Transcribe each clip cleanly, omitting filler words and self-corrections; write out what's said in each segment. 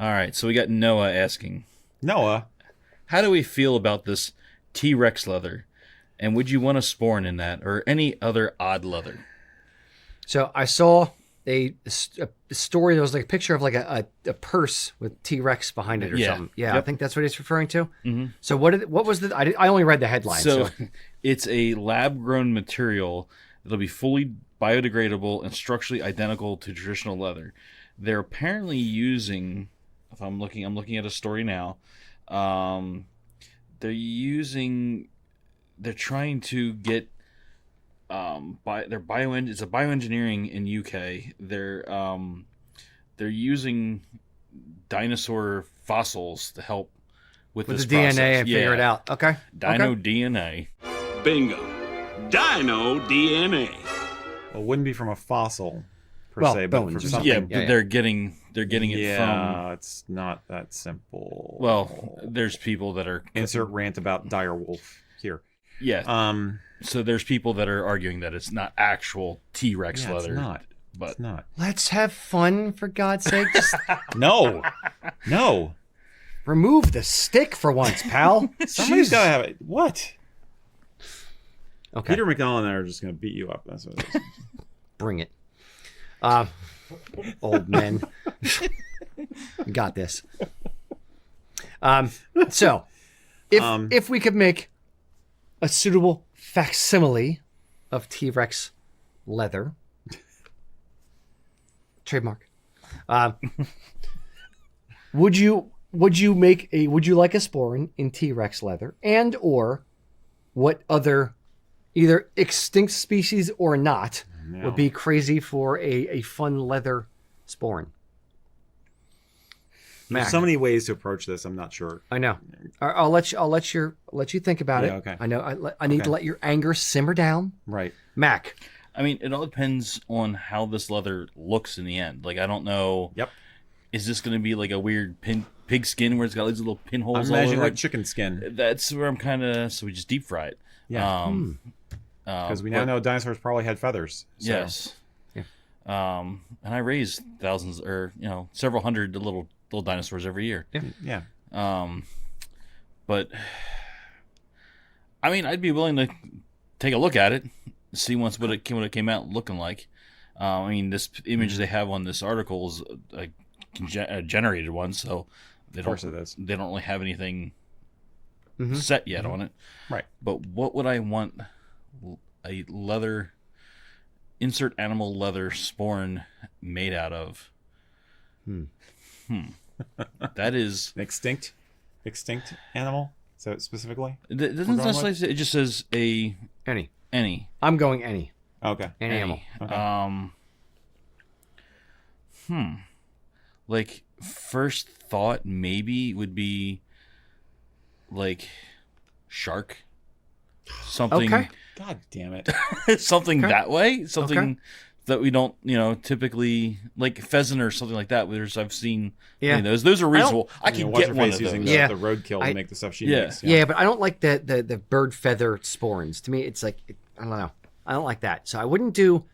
All right, so we got Noah asking, Noah, how do we feel about this T-Rex leather? And would you want a Sporran in that or any other odd leather? So I saw a story. There was like a picture of like a purse with T-Rex behind it or something. Yeah, yep. I think that's what he's referring to. Mm-hmm. So what was the? I only read the headline. So it's a lab-grown material that'll be fully biodegradable and structurally identical to traditional leather. They're apparently using. If I'm looking at a story now. They're trying to get it's a bioengineering in UK. They're using dinosaur fossils to help with this the DNA process. and figure it out. Okay. Dino DNA. Bingo. Dino DNA. Well, it wouldn't be from a fossil per se, but from something. Yeah, but they're getting it from. Yeah, it's not that simple. Well, there's people that are insert rant about direwolf here. Yeah. So there's people that are arguing that it's not actual T-Rex leather. It's not. But it's not. Let's have fun, for God's sake. Just No. remove the stick for once, pal. Somebody's got to have it. What? Okay. Peter McDonald and I are just going to beat you up. That's what it is. Bring it. Old men. Got this. So, if we could make a suitable facsimile of T-Rex leather, trademark, would you like a Sporran in T-Rex leather, and or what other either extinct species or not would be crazy for a fun leather Sporran? There's so many ways to approach this. I'm not sure. I know. I'll let you think about it. Okay. I know. I need to let your anger simmer down. Right. Mac. I mean, it all depends on how this leather looks in the end. Like, I don't know. Yep. Is this going to be like a weird pig skin where it's got these little pinholes? I'm imagining like chicken skin. That's where I'm kind of. So we just deep fry it. Yeah. Because we now know dinosaurs probably had feathers. So. Yes. Yeah. And I raise thousands or several hundred little dinosaurs every year. Yeah. But I mean, I'd be willing to take a look at it, see what it came out looking like. I mean, this image they have on this article is a generated one, so they don't really have anything set yet on it. Right. But what would I want a leather insert animal leather Sporran made out of? That is an extinct animal. So specifically, it doesn't necessarily say, it just says any. I'm going any. Okay. Any animal. Okay. Like first thought maybe would be like shark. Something. Okay. God damn it. Something that way. Something that we don't, typically like pheasant or something like that. I've seen those are reasonable. I can get one of those. Using the roadkill to make the stuff she makes. Yeah, but I don't like the bird feather Sporrans. To me, it's like I don't know. I don't like that. So I wouldn't do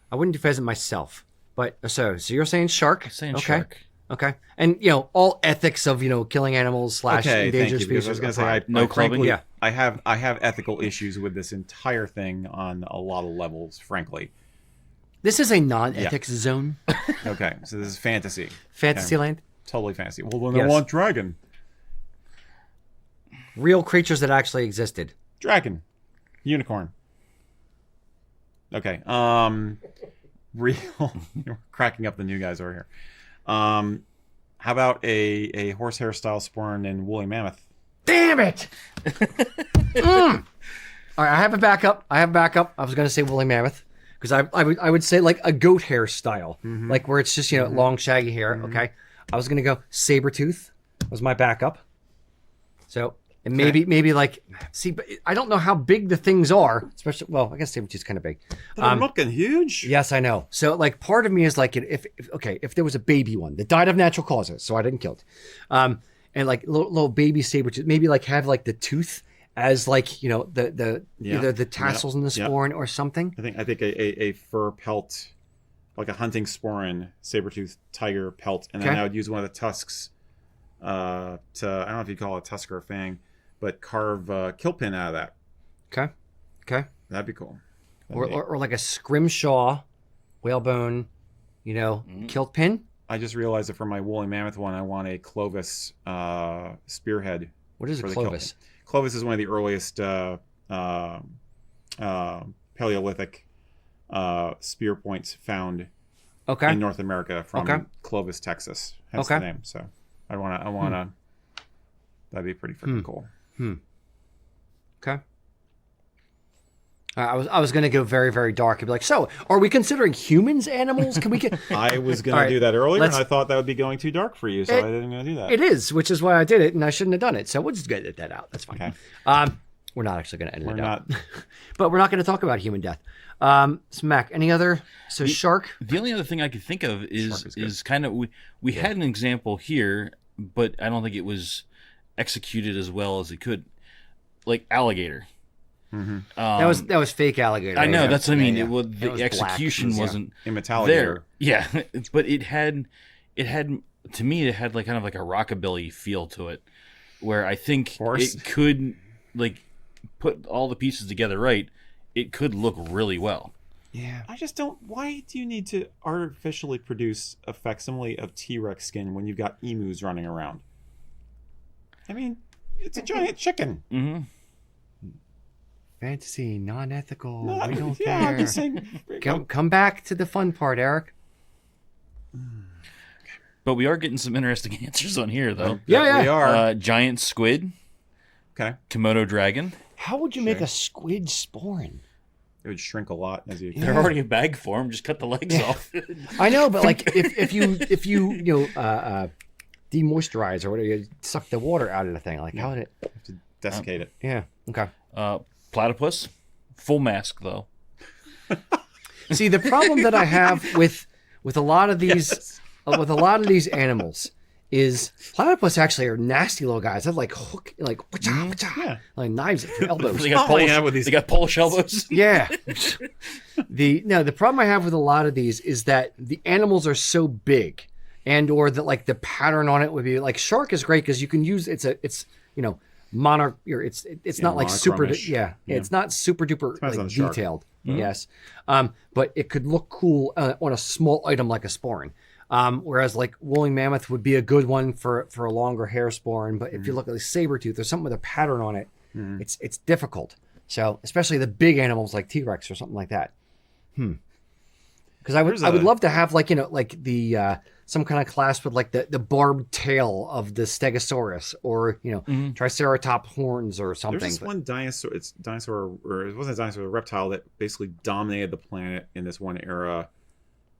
pheasant myself. But so you're saying shark? I'm saying shark. Okay. And all ethics of killing animals / endangered species. I was going to say no clubbing. Yeah. I have ethical issues with this entire thing on a lot of levels, frankly. This is a non-ethics zone. Okay, so this is fantasy. Fantasyland? Totally fantasy. Well, then I want dragon. Real creatures that actually existed. Dragon. Unicorn. Okay. Real. You're cracking up the new guys over here. How about a horsehair style Sporran and woolly mammoth? Damn it! All right, I have a backup. I was going to say woolly mammoth. Because I would say like a goat hair style, like where it's just long shaggy hair. Okay, I was gonna go saber tooth was my backup. So and maybe like but I don't know how big the things are. Especially I guess saber tooth's kind of big. They're looking huge. Yes, I know. So like part of me is like if there was a baby one that died of natural causes, so I didn't kill it, and like little baby saber tooth, maybe like have like the tooth as like the either the tassels in the Sporran or something. I think a fur pelt, like a hunting Sporran, saber-toothed tiger pelt, and then I would use one of the tusks I don't know if you call it a tusk or a fang, but carve a kilt pin out of that. Okay. That'd be cool. Or like a scrimshaw, whalebone, kilt pin. I just realized that for my woolly mammoth one, I want a Clovis spearhead. What is a for the kilt Clovis? pin. Clovis is one of the earliest Paleolithic spear points found in North America from Clovis, Texas. Hence the name. So I wanna. That'd be pretty freaking cool. Okay. I was going to go very, very dark and be like, so are we considering humans animals? Can we get? I was going to do that earlier, and I thought that would be going too dark for you, so I didn't going to do that. It is, which is why I did it, and I shouldn't have done it. So we'll just get that out. That's fine. Okay. We're not actually going to edit We're it out. not. But we're not going to talk about human death. So Mac, any other? So shark. The only other thing I could think of is good. kind of we had an example here, but I don't think it was executed as well as it could, like alligator. That was fake alligator. I know, that's what I mean. Yeah. The was execution black. wasn't In Metalligator. there. Yeah, but it had to me it had like kind of like a rockabilly feel to it, where I think it could like put all the pieces together right. It could look really well. Yeah. I just don't. Why do you need to artificially produce a facsimile of T-Rex skin when you've got emus running around? I mean, it's a giant chicken. Mm-hmm. Fantasy, non-ethical. No, we don't yeah, care. I'm just saying. Come back to the fun part, Eric. But we are getting some interesting answers on here, though. Yeah. We are. Giant squid, Okay. Komodo dragon. How would you make a squid sporran? It would shrink a lot as you. They're already a bag form. Just cut the legs off. I know, but like if you demoisturize or whatever, you suck the water out of the thing. Like how would it? You have to desiccate it. Yeah. Okay. Platypus, full mask though. See, the problem that I have with a lot of these with a lot of these animals is platypus actually are nasty little guys. They're like hook, like like knives at your elbows. They got Polish elbows. Yeah. The problem I have with a lot of these is that the animals are so big, and or that like the pattern on it would be like shark is great because you can use it's monarch. It's not like super. It's not super duper like detailed. Mm-hmm. Yes, but it could look cool on a small item like a sporran. Whereas like woolly mammoth would be a good one for a longer hair sporran. But if you look at like saber tooth or something with a pattern on it, it's difficult. So especially the big animals like T-Rex or something like that. Because I would love to have like the some kind of class with like the barbed tail of the Stegosaurus or Triceratops horns or something. There's this one dinosaur. It's dinosaur, or it wasn't a dinosaur, a reptile that basically dominated the planet in this one era.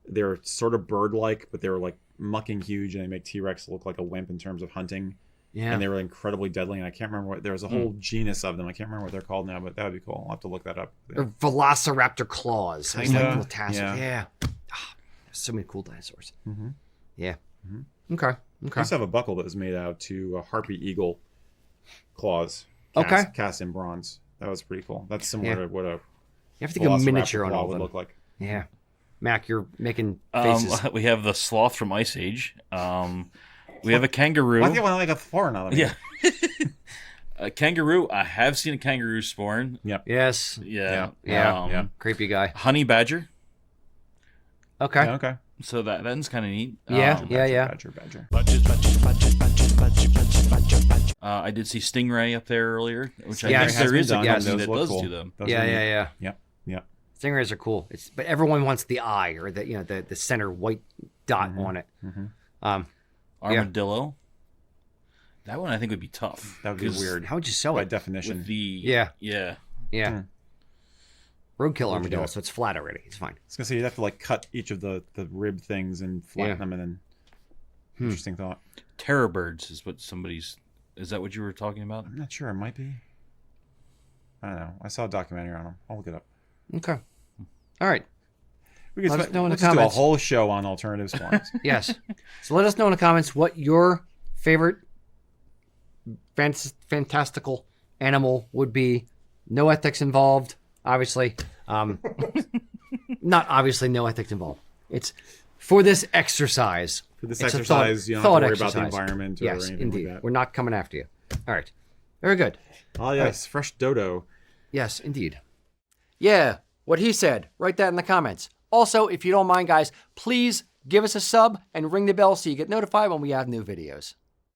They're sort of bird-like, but they were like mucking huge, and they make T-Rex look like a wimp in terms of hunting. Yeah, and they were incredibly deadly. And I can't remember what. There was a whole genus of them. I can't remember what they're called now, but that would be cool. I'll have to look that up. Or Velociraptor claws. It's like little tassels. Yeah. There's so many cool dinosaurs. Mm-hmm. Yeah. Mm-hmm. Okay. I used to have a buckle that was made out to harpy eagle claws. Cast in bronze. That was pretty cool. That's similar to what a you have to go miniature on claw all would of them. look like. Yeah. Mac, you're making faces. We have the sloth from Ice Age. We have a kangaroo. Why do you want to make a foreign out of it? Yeah. A kangaroo. I have seen a kangaroo sporran. Yep. Yes. Yeah. Creepy guy. Honey badger. Okay. Yeah, okay. So that's kind of neat. Yeah. Badger. I did see stingray up there earlier, which I Yeah, guess it has there is a been done. company Those that look does cool. do them. Those Yeah. are neat. Yeah. Yep. Stingrays are cool. But everyone wants the eye or the center white dot on it. Mm-hmm. Armadillo. That one I think would be tough. That would be weird. How would you sell By it? definition. With the Yeah. yeah. Roadkill armadillo, so it's flat already. It's fine. I was gonna say you'd have to like cut each of the rib things and flatten them, and then. Interesting thought. Terror birds is what somebody's. Is that what you were talking about? I'm not sure. It might be. I don't know. I saw a documentary on them. I'll look it up. Okay. All right. We Let us know in the let's do a comments. whole show on alternative spawns. Yes. So let us know in the comments what your favorite fantastical animal would be. No ethics involved, obviously. Not obviously no ethics involved. It's for this exercise. For this It's a exercise, you don't have to worry about the environment or yes, anything indeed. like that. We're not coming after you. All right. Very good. Oh, yes. Fresh dodo. Yes, indeed. Yeah, what he said. Write that in the comments. Also, if you don't mind, guys, please give us a sub and ring the bell so you get notified when we have new videos.